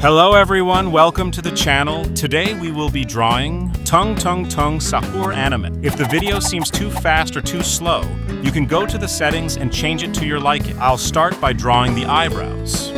Hello everyone, welcome to the channel. Today we will be drawing Tung Tung Tung Sahur anime. If the video seems too fast or too slow, you can go to the settings and change it to your liking. I'll start by drawing the eyebrows.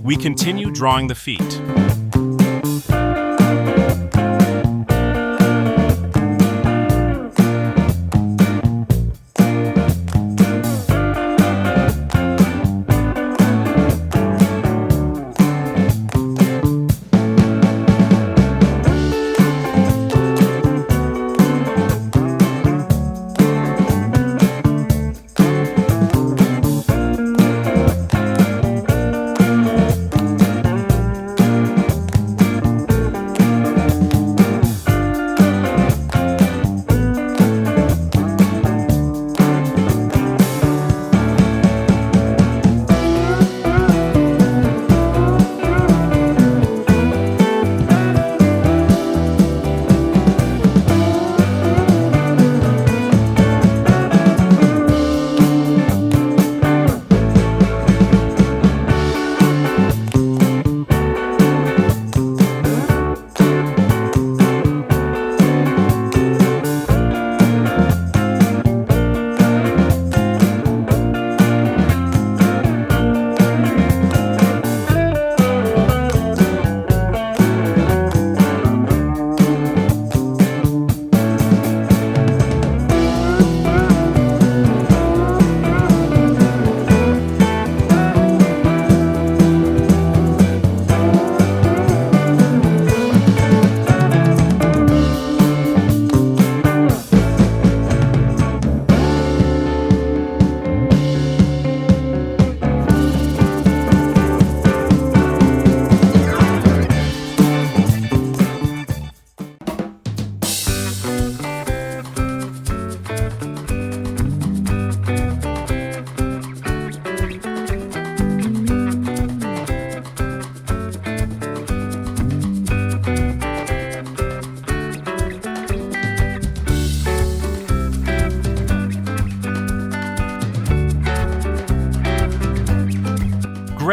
We continue drawing the feet.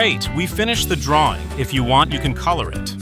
Great, we finished the drawing. If you want, you can color it.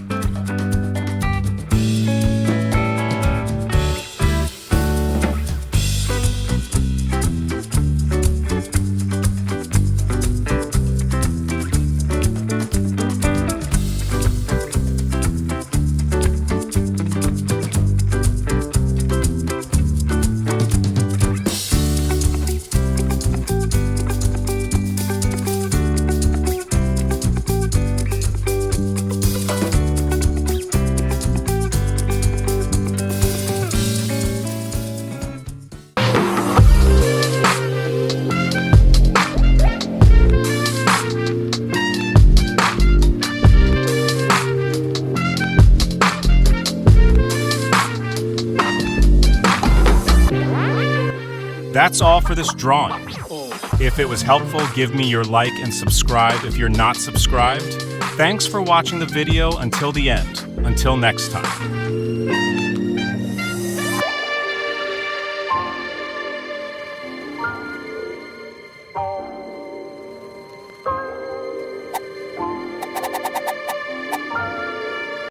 That's all for this drawing. If it was helpful, give me your like and subscribe if you're not subscribed. Thanks for watching the video until the end. Until next time.